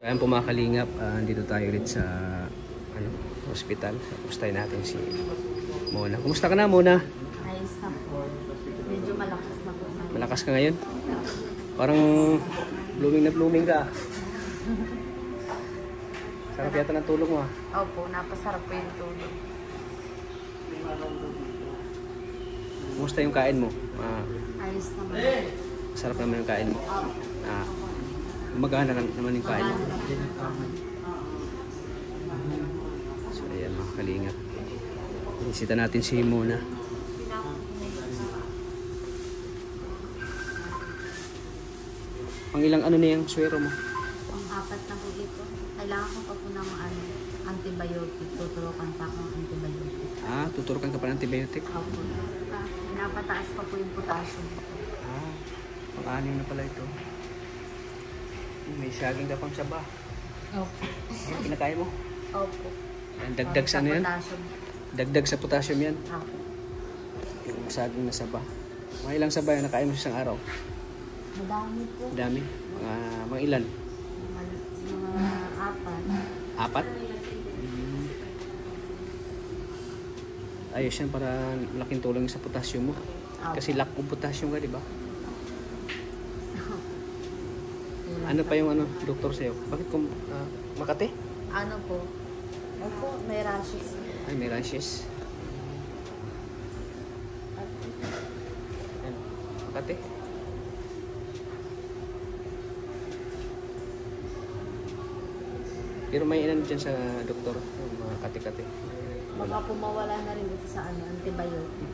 Ayan po mga kalingap, dito tayo ulit sa hospital. Tapos natin si Mona. Kumusta ka na, Mona? Ayos na po. Medyo malakas na po. Malakas ka ngayon? Parang blooming na blooming ka. Sarap yata ng tulog mo. Opo, napasarap po yung tulog. Kumusta yung kain mo? Ayos naman. Sarap naman yung kain mo. Magana naman yung kain mo. So ayan mga kalingap. Inisita natin si Mona. Pang ilang ano na yung swero mo? Pang-apat na po ito. Kailangan ko pa po ng antibiotic. Tuturukan pa akong antibiotic. Tuturukan ka pa ng antibiotic? Opo. Napataas pa po yung potassium. Pang-anim na pala ito. May saging ka pang saba. Opo. Ano kinakain mo? Opo. Dagdag sa ano yan? Potassium. Dagdag sa potassium yan? Opo. Yung saging na saba. Mga ilang saba yung nakain mo sa isang araw? Madami po. Dami? Mga ilan? Mga apat. Apat? Ayos yan para laking tulong sa potassium mo. Kasi lack of potassium ka, di ba? Ano pa yung doktor sa'yo? Bakit kung Makati? Ano po? Opo, may rashes. Ay, may rashes. Makati? Pero may ilan dyan sa doktor, mga kati-kati. Baka po mawala na rin dito sa antibiotic.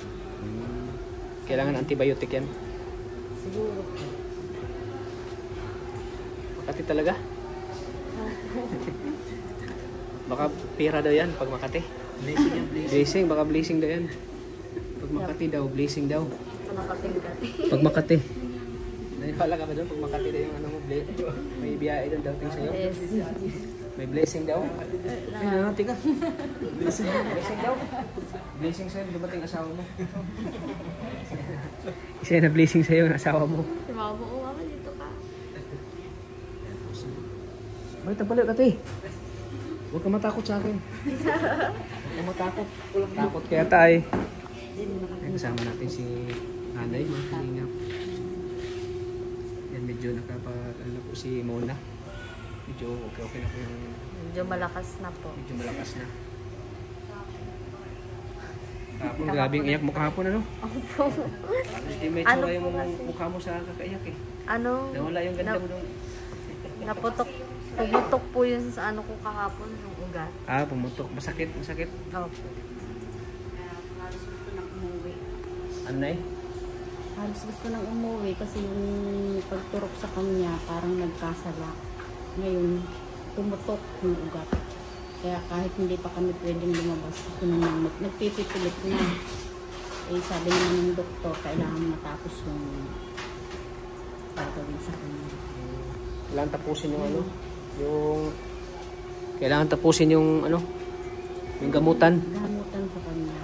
Kailangan antibiotic yan? Siguro. Makati talaga? Baka pira daw yan pag Makati. Blessing, baka blessing daw yan. Pag Makati daw, blessing daw. Nakatingkati. Pag Makati. Nanipala ka ba doon? Pag Makati daw yung may biyahe doon dating sa'yo? Yes. May blessing daw? Ay, tika. Blessing daw? Blessing sa'yo, dumating asawa mo. Isa na blessing sa'yo yung asawa mo. Si mama mo, mama dito ka. Bakit ang pala, Kati? Huwag ka matakot sa akin. Huwag ka matakot. Takot kaya tayo. Kasama natin si Nanay, mga kalingap. Yan, medyo nakapag-ano po si Mona. Medyo okay na po yung... Medyo malakas na po. Medyo malakas na. Kahapon, grabe yung iyak mo kahapon, ano? Opo. Hindi may tsura yung mukha mo sa kakaiyak eh. Ano? Nawala yung ganda mo doon. Pumutok po yun sa ano ko kahapon, yung ugat. Pumutok. Masakit, masakit. Opo. Halos gusto nang umuwi. Ano na eh? Halos gusto nang umuwi kasi yung pagturok sa kanya parang nagkasala. Ngayon, tumutok yung ugat. Kaya kahit hindi pa kami pwedeng lumabas, gusto naman nagpipipilit na. Sabi naman ng doktor, kailangan matapos yung gagawin sa kanya. Kailangan tapusin yung kailangan tapusin yung yung gamutan. Gamutan sa kanya.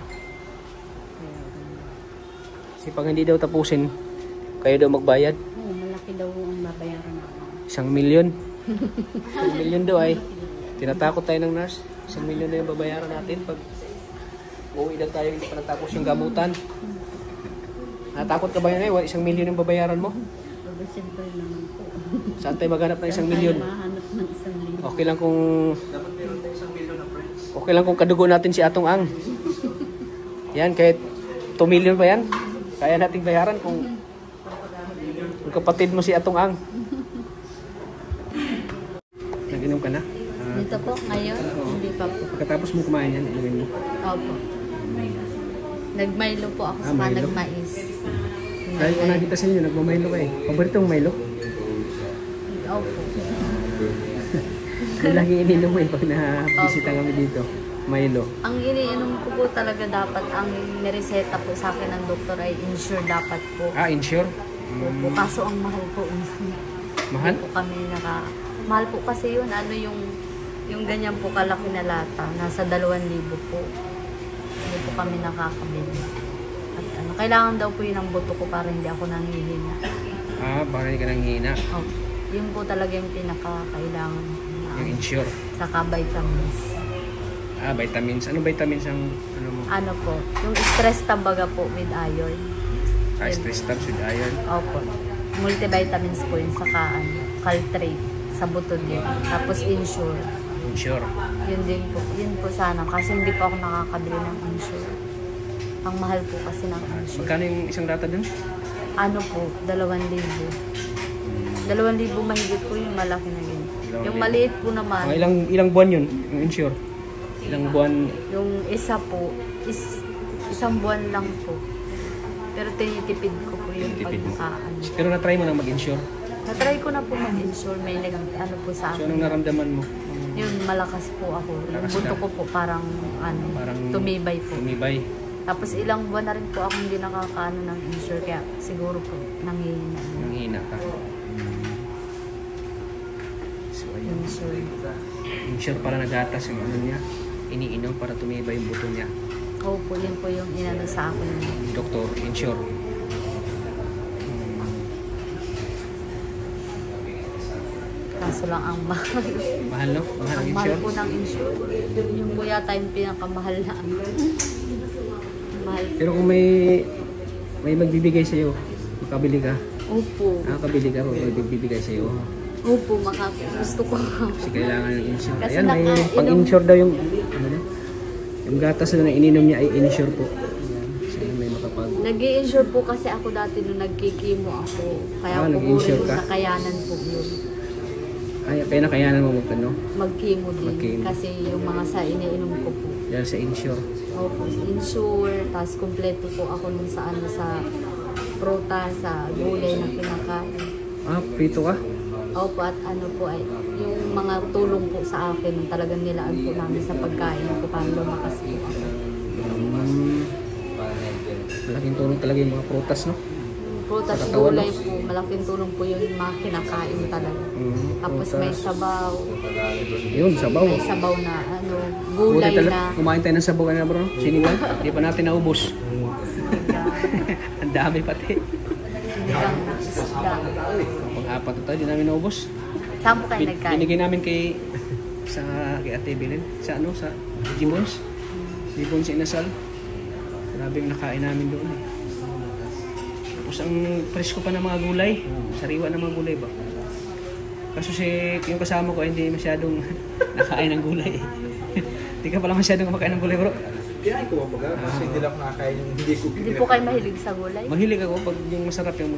Kaya Kasi pag hindi daw tapusin, kayo daw magbayad. malaki daw ang babayaran ako. 1 million. 1 million daw ay. Tinatakot tayo ng nurse. 1 million na yung babayaran natin pag uuwi daw tayo hindi pa natapos yung gamutan. Natakot ka ba yun eh? 1 million yung babayaran mo? Siyempre naman po. Saan tayo maghanap ng 1 million? Mahanap ng 1 million. Okay lang kung... Okay lang kung kadugo natin si Atong Ang. Yan, kahit 2 million pa yan. Kaya nating bayaran kung kapatid mo si Atong Ang. Nag-inom ka na? Dito po, ngayon, hindi pa po. Pagkatapos mo kumain yan, inumin mo. Opo. Nagmilo po ako sa Milo? nagmais. Dahil ko nakita sa inyo, nagmamilo ka eh. Paborito mong Milo? Opo. May lagi ininom mo eh pag na-bisita kami dito. Milo. Ang iniinom ko po talaga dapat, ang nireseta po sa akin ng doktor ay insure dapat po. Insure? Opo. Kaso ang mahal po. Mahal? Hindi po kami mahal po kasi yun, yung ganyan po kalaki na lata, nasa 2,000 po. Hindi po kami nakakabili. At kailangan daw po yun ang buto ko para hindi ako nanghihina. Para hindi ka nanghihina. Yun po talaga yung pinaka-kailangan. Yung insure. Saka vitamins. Vitamins. Ano vitamins ang ano mo? Ano po, yung stress tambaga po with iron. Stress tabs with iron. Opo. Multivitamins po yun, saka caltrate sa buto din. Tapos insure. Insure. Yun din po. Yun po sana. Kasi hindi po ako nakakabili ng insure. Ang mahal po kasi ng insure. Magkano yung isang lata dun? Ano po, 2,000. 2,000 mahigit po yung malaki na yun. Yung maliit po naman. Ilang buwan yun? Yung insure? Ilang buwan? Yung isa po, isang buwan lang po. Pero tinitipid ko po yung pagkaan. Pero na-try mo na mag-insure? Na-try ko na po mag-insure. May ano po sa So, akin. anong naramdaman mo? Yun, malakas po ako. Yung Malakas bunto ka? ko po parang tumibay po. Tumibay. Tapos ilang buwan na rin po ako hindi nakakaano ng insure. Kaya siguro po nanghihina. Nanghihina ka. So, ayun. Insure. Insure para nagatas yung ano niya. Iniinom para tumibay yung buto niya. Opo, yun po yung inano sa akin. Doktor, insure. Kaso lang ang mahal. Mahal, no? Mahal ang Ang mahal insure. po ng insure. Yung po yata yung pinakamahal na. Mahal. Pero kung may magbibigay sa'yo, makabili ka. Opo. Nakakabili ka kung may magbibigay sa'yo. Opo, gusto ko. Kasi kailangan ng insure. Kasi Ayan, may nakainom- pang-insure daw yung ano na, yung gatas na ininom niya ay insure po. Ayan. So, may makapag... Nag-i-insure po kasi ako dati nung nagkikimo ako. Kaya po nag-i-insure rin ka? nakayanan po yun. Kaya nakayanan mo magkano? Magkimo din. Magkimo. Kasi yung mga sa iniinom ko po. Dahil sa insure. Opo, insure. Tapos kompleto po ako nung sa pruta, sa gulay na kinakain. Prito ka? Opo, at ano po ay yung mga tulong po sa akin talagang nilaan po namin sa pagkain ko para lumakas po ako. Malaking tulong talaga yung mga prutas, no? Yung prutas, Sa katawan, gulay no? po, malaking tulong po yung mga kinakain talaga. Tapos Prutas. may sabaw, Yun, sabaw. may sabaw na ano, Buti gulay talaga. na. Kumain tayo ng sabaw na, bro. Sinigang. Hindi pa natin naubos. Ang dami pati. Sinigang na isda. Pang-apat na tayo, di namin naubos. Saan po kayo nagkain? Binigay namin kay Ate Belen. Sa Jimons. Jimons Inasal. Grabe yung nakain namin doon. Tapos ang presko pa ng mga gulay. Sariwa ng mga gulay ba? Kaso yung kasama ko ay hindi masyadong nakain ng gulay. Hindi ka pala masyadong kumakain ng gulay, bro. Kinain ko mga kasi hindi lang ako nakakain yung hindi ko Hindi po kayo mahilig sa gulay? Mahilig ako pag yung masarap yung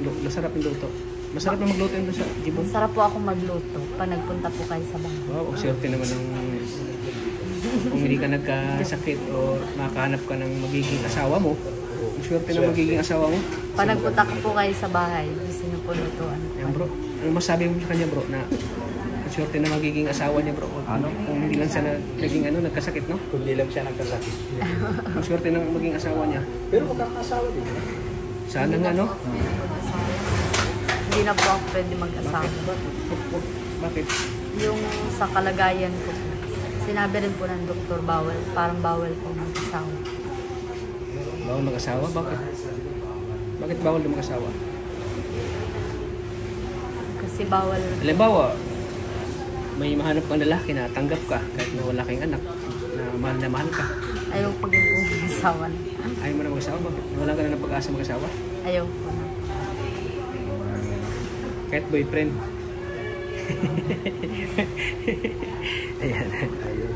luto. Masarap na magluto yung doon sa Jimons. Sarap po ako magluto pag nagpunta po kayo sa bahay. Wow, ang swerte naman ng kung hindi ka nagkasakit o makahanap ka ng magiging asawa mo. Ang swerte na magiging asawa mo. Pag nagpunta ko po kayo sa bahay, gusto niyo po lutuan. Yan bro, ano masabi mo sa kanya bro na ang swerte na magiging asawa niya bro? Kung hindi lang siya naging nagkasakit, no? kundi lang siya nagkasakit. Ang swerte na maging asawa niya. Pero magkakasawa din. Sana nga, no? Hindi na po ako pwede mag-asawa. Bakit? Yung sa kalagayan ko, sinabi rin po ng doktor, parang bawal po mag-asawa. Bawal mag-asawa? Bakit? Bakit bawal na mag-asawa? Kasi bawal, Halimbawa, may mahanap kang lalaki na tanggap ka kahit na wala kang anak na mahal ka. ayaw po din po mag-asawa. Ayaw mo na mag-asawa? Bakit? Wala ka na ng pag-asa mag-asawa? Ayaw po na. Kahit boyfriend. Ayan.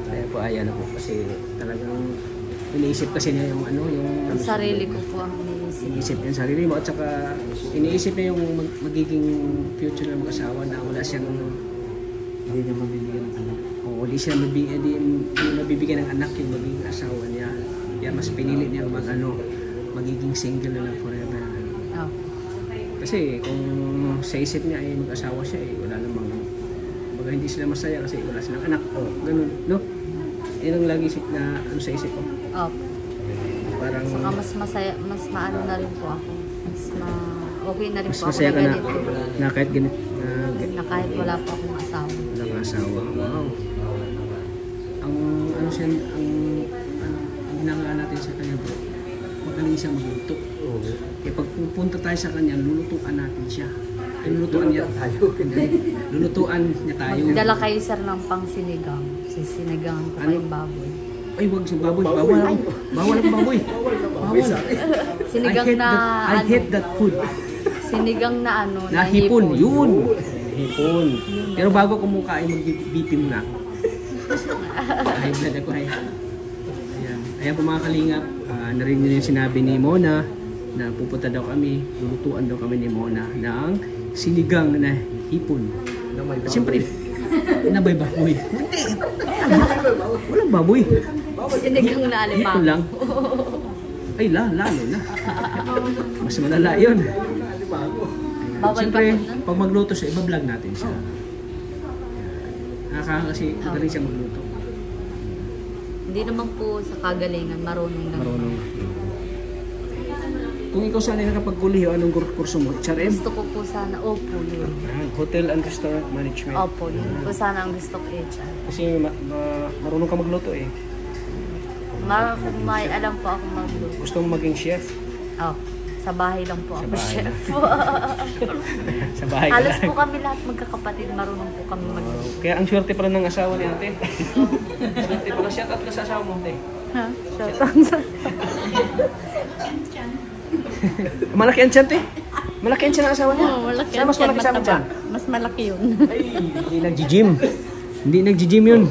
Ayan po, ayan na po. Kasi talagang iniisip kasi niya yung Yung sarili ko po ang iniisip. iniisip niya yung sarili mo at saka iniisip niya yung magiging future ng mag-asawa na wala siyang Hindi niya mabibigyan ng anak. o di siya mabibigyan ng anak yung magiging asawa niya. Kaya mas pinili niya magiging single na lang forever. Oh. Kasi kung sa isip niya ay mag-asawa siya wala namang baga hindi sila masaya kasi wala silang anak. Ganun, no? Yun ang lagi na sa isip ko. Oh. Parang Saka mas masaya, mas maano na rin po ako. Okay na rin mas po ako masaya ka na na, ganito. na kahit ganit Na kahit wala po akong asawa. wala kang asawa. Wow. Ang ginagawa natin sa kanya bro, magaling siya magluto. Kaya pag pupunta tayo sa kanya, lulutuan natin siya. Lulutuan niya tayo. Lulutuan niya tayo. Magdala kayo sir ng pang sinigang. Sinigang ko Ano? kayong baboy. Ay, wag sa baboy. Bawal ako. Bawal ang baboy. Bawal. Sinigang I hate that food. Sinigang na ano, Na hipon. Yun. Hipon. Pero bago ko mukha ay mag-BP muna ako. High blood ako. Ayan. Ayan po mga kalingap. Narinig niyo yung sinabi ni Mona na pupunta daw kami, lulutuan daw kami ni Mona ng sinigang na hipon. At siyempre, na may baboy. Hindi. Walang baboy. Sinigang na Hipon alimango. lang. Ay, lalo na. Mas malala yun. Bawal ba Siyempre, nun? pag magluto siya, iba-vlog natin siya. Kasi magaling siya magluto. Hindi naman po sa kagalingan, marunong lang. Marunong. Kung ikaw sana nakapagkuliho, anong kurso mo? HRM? Gusto ko po sana, opo yun. Hotel and Restaurant Management. Opo, yun po sana ang gusto ko HR. Kasi marunong ka magluto eh. May alam po ako magluto. Gusto mo maging chef? Oh, sa bahay lang po Sa ako, bahay chef. Sa bahay ka Halos lang. po kami lahat magkakapatid, marunong po kami magluto. Kaya ang swerte pala ng asawa ni ate. Swerte pala. Shout out ka sa asawa mo, ate. Ha? Shout Malaki ang tiyan, te. Malaki ang tiyan ng asawa niya. Oh, malaki Saan mas ang malaki sa amin mataba. tiyan? Mas malaki yun. Ay, hindi nag-gym. Hindi nag-gym yun.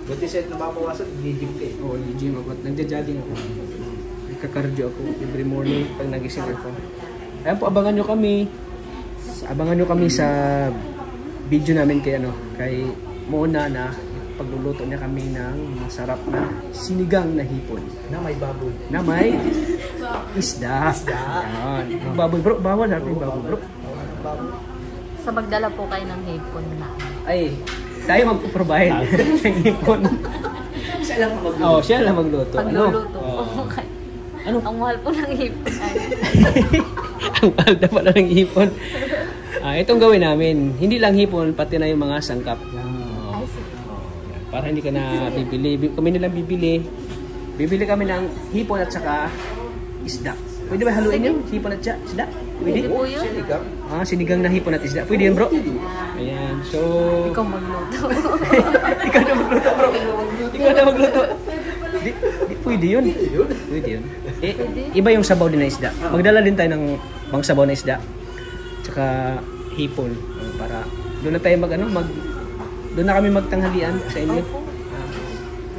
Buti sa nababawasan, hindi ka eh. Oo, nag-gym ako. Nagja-jogging ako. Nagka-cardio ako every morning pag nagising ako. Ayan po, abangan nyo kami. Abangan nyo kami sa video namin kay Mona na pagluluto niya kami ng masarap na sinigang na hipon. Na may baboy. Na may isda. Yan. Baboy bro, bawal natin yung baboy bro. So magdala po kayo ng hipon na. Ay, tayo mag-provide ng hipon. Siya lang magluto. Oo, siya lang magluto. Pagluluto. Oo. Okay. Ano? Ang mahal po ng hipon. Ang mahal na pala ng hipon. Itong gawin namin, hindi lang hipon, pati na yung mga sangkap. Ay, sige. Para hindi ka na bibili. Kami nilang bibili. Bibili kami ng hipon at saka isda. Pwede ba haluin yun? Hipon at isda? Pwede? Pwede po yun. Sinigang. Sinigang na hipon at isda. Pwede yun bro? Ayan. So... Ikaw magluto. Ikaw na magluto bro. Ikaw na magluto. Di pwede yun. Pwede yun. Iba yung sabaw din na isda. Magdala din tayo ng pang sabaw na isda. Tsaka hipon. Para doon na tayo doon na kami magtanghalian sa inyo.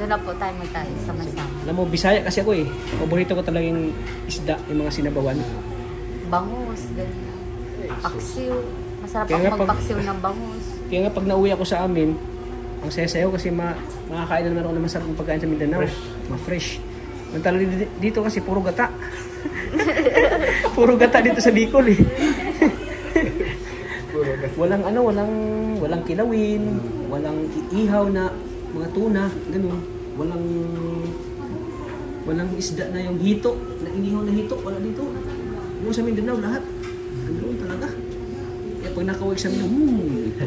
Doon na po tayo magtayo sama-sama. Alam mo, Bisaya kasi ako eh. Paborito ko talaga yung isda, yung mga sinabawan. Bangus, ganyan. Paksiw. Masarap Kaya ako nga pag- magpaksiw ng bangus. Kaya nga pag nauwi ako sa amin, ang sayaw kasi makakain na naman ako ng masarap ng pagkain sa Mindanao. Ma-fresh. Mantala dito kasi puro gata. Puro gata dito sa Bicol eh. Walang kilawin, walang ihaw na mga tuna, ganun. Walang isda na yung hito, na inihaw na hito, wala dito. Yung sa Mindanao lahat. Ganun talaga. Kaya pag nakawag sa Mindanao, ito.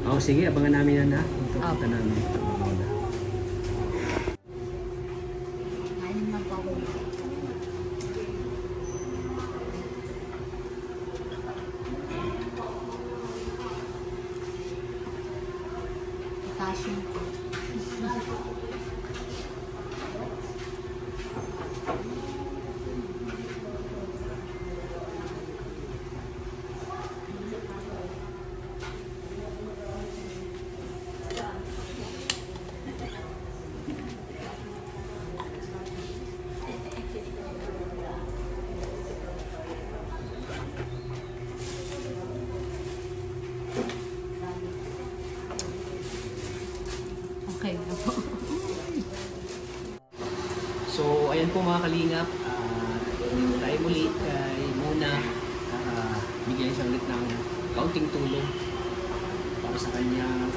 Yan. Sige, abangan namin yan ha. Punta namin. Passion po. Okay po. So, ayan po mga kalingap. Dito tayo muli kay Mona. Bigyan siya ulit ng kaunting tulong para sa kanyang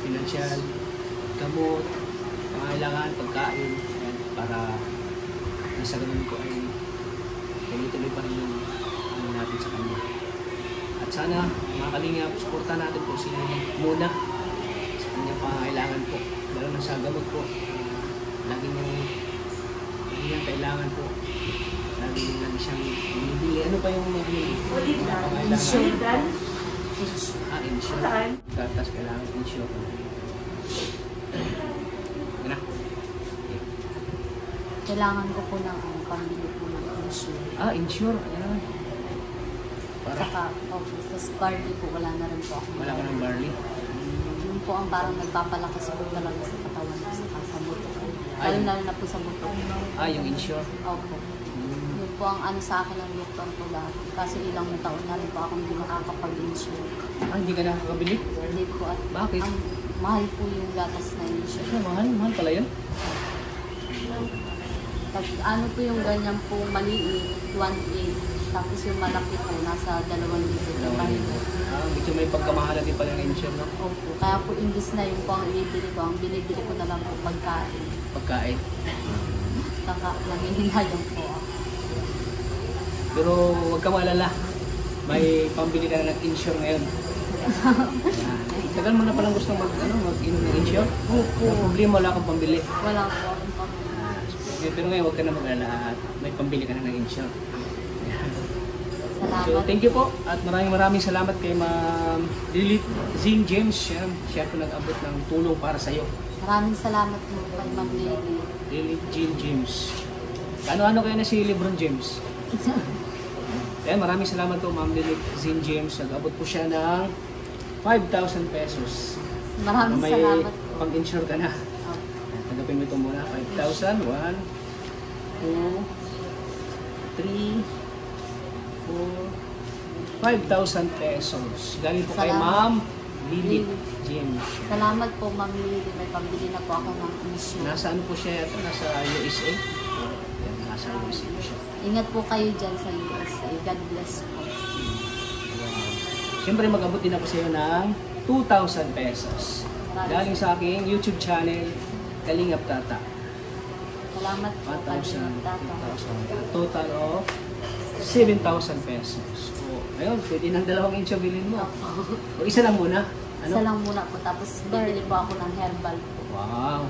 financial, gamot, pangailangan, pagkain. Ayan, para nasa ganun ko ay tuloy-tuloy pa rin yung natin sa kanya. At sana mga kalingap, suporta natin po si Mona sa kanyang pangailangan po. Lalo na sa gamot po. Lagi niyang kailangan po. Lagi siyang ano pa yung pangailangan? Insurance. Insure. Tapos kailangan insure. Gana. Kailangan ko po ng pambili po ng insurance. Insure. Ayan. Para Saka, tapos barley po, wala na rin po ako. wala ka ng barley. Yun po ang parang nagpapalakas po talaga sa katawan ko sa buto. Lalo na po sa buto. Yung insure. Opo. Yun po ang ano sa akin ng doktor ko dati. Kasi ilang taon na rin po ako hindi makakapag-insure. Hindi ka nakakabili? Hindi po at Bakit? ang mahal po yung gatas na insure. Mahal pala yun. Pag ano po yung ganyan po maliit, 1.8. Tapos yung malaki po, nasa 2,000 po. Medyo may pagkamahalan din pala ng insure, no? Opo. Kaya po imbis na yung po ang ibibili ko, ang binibili ko na lang po pagkain. Pagkain. Saka nangihinayang po ako. Pero huwag ka maalala. May pambili ka na ng insure ngayon. Tagal mo na palang gustong mag-inom ng insure? Opo. Ang problema, wala kang pambili. Wala po akong pambili. Pero ngayon, huwag ka na mag-alala at may pambili ka na ng insure. Salamat. So, thank you po. At maraming salamat kay Ma'am Lilith Zin James. Siya po nag-abot ng tulong para sa iyo. Maraming salamat po kay Ma'am Lily. Lilith Zin James. Ano kayo na si Lebron James? Ayan, maraming salamat po Ma'am Lilith Zin James. Nag-abot po siya ng 5,000 pesos. Maraming May salamat po. pang-insure ka na. Oh. Tanggapin mo ito muna. 5,000. 1, 2, 3, 5,000 pesos. Galing po kay Salamat. Ma'am Lilith James. Salamat po Ma'am Lily. May pambili na po ako ng insure. Nasa ano po siya ito? Nasa USA? Yan, nasa USA po siya. Ingat po kayo dyan sa USA. God bless po. Siyempre mag-abot din ako sa iyo ng 2,000 pesos. Galing sa aking YouTube channel, Kalingap Tata. Salamat po. 1,000, Tata. 2,000. Total of 7,000 pesos. So, ayun, pwede ng dalawang inch bilhin mo. O isa lang muna. Isa lang muna po. Tapos bibili po ako ng herbal po. Wow.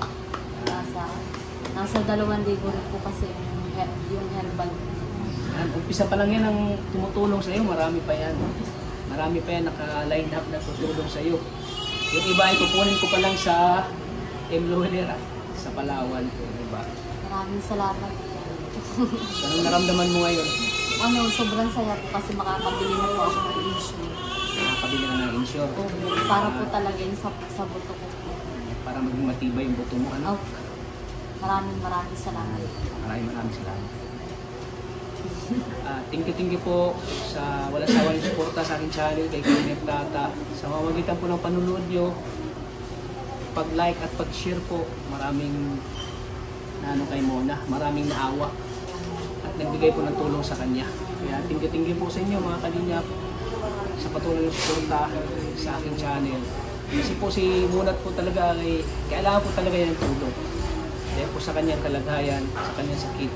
Nasa 2,000 rin po kasi yung herbal. Yan, umpisa pa lang yan ang tumutulong sa iyo. Marami pa yan. Marami pa yan naka-line up na tutulong sa iyo. Yung iba ay kukunin ko pa lang sa Emlohelera, sa Palawan. Yung iba. Maraming salamat po. Anong naramdaman mo ngayon? Sobrang saya po kasi makakabili na po ako ng insure. Nakakabili ka ng insure. Opo. Para po talaga yun sa buto ko po. Para maging matibay yung buto mo. Ano? Opo. Maraming salamat. Maraming salamat. Thank you po sa wala sawang suporta sa aking channel kay Kalingap Tata. Sa mamagitan po ng panunood nyo, pag-like at pag-share po, maraming kay Mona, maraming naawa at nagbigay po ng tulong sa kanya. Kaya thank you po sa inyo mga Kalingap sa patuloy ng suporta sa aking channel. Kasi po si Mona po talaga ay kailangan po talaga yan ng tulong. Kaya po sa kanyang kalagayan, sa kanyang sakit,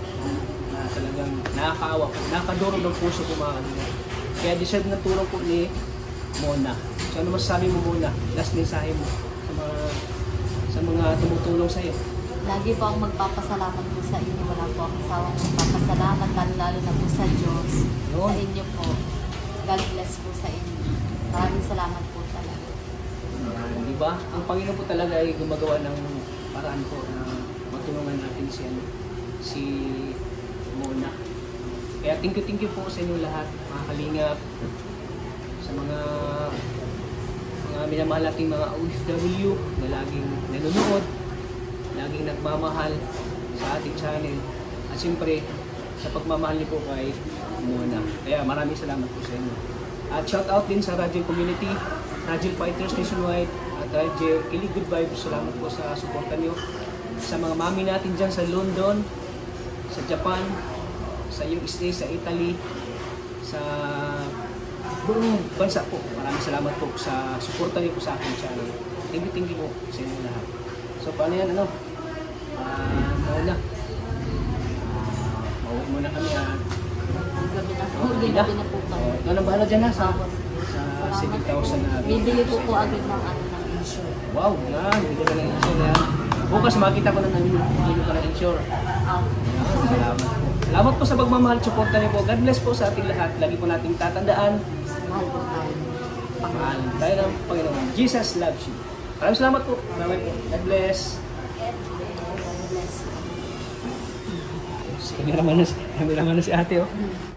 na talagang nakakaawa po, nakakadurog ng puso po mga Kalingap. Kaya deserve ng tulong po ni Mona. So ano masasabi mo Mona? Last mensahe mo sa mga tumutulong sa iyo. Lagi po akong magpapasalamat po sa inyo. Wala po akong sawang magpapasalamat, lalo na po sa Diyos. Sa inyo po. God bless po sa inyo. Maraming salamat po talaga. Di ba? Ang Panginoon po talaga ay gumagawa ng paraan po na matulungan natin si Mona. Kaya thank you po sa inyo lahat, mga Kalingap, sa mga minamahal nating mga OFW na laging nanonood, laging nagmamahal sa ating channel. At siyempre, sa pagmamahal niyo po kay Mona. Kaya maraming salamat po sa inyo. At shout out din sa Radyo Community, Radyo Fighters Nationwide, at Radyo Kilig Good Vibes. Salamat po sa suporta niyo. Sa mga mami natin dyan sa London, sa Japan, sa USA, sa Italy, sa buong bansa po. Maraming salamat po sa suporta niyo po sa aking channel. Thank you po sa inyo lahat. So paano yan, Mona? Mauwi muna kami Gabi na po. Gabi Gabi na po kami. Ikaw nang bahala dyan sa Salamat 7,000 na. Bibili po agad ng insure. Wow, yan. Bigyan ka ng insure yan. Bukas makita ko na nabili ko ng insure. Ah. Salamat po. Salamat po sa pagmamahal, suporta niyo po. God bless po sa ating lahat. Lagi po nating tatandaan, Mahal po tayo. mahal tayo ng Panginoon. Jesus loves you. Maraming salamat po. Maraming po. God bless. Cameraman na si ate, oh.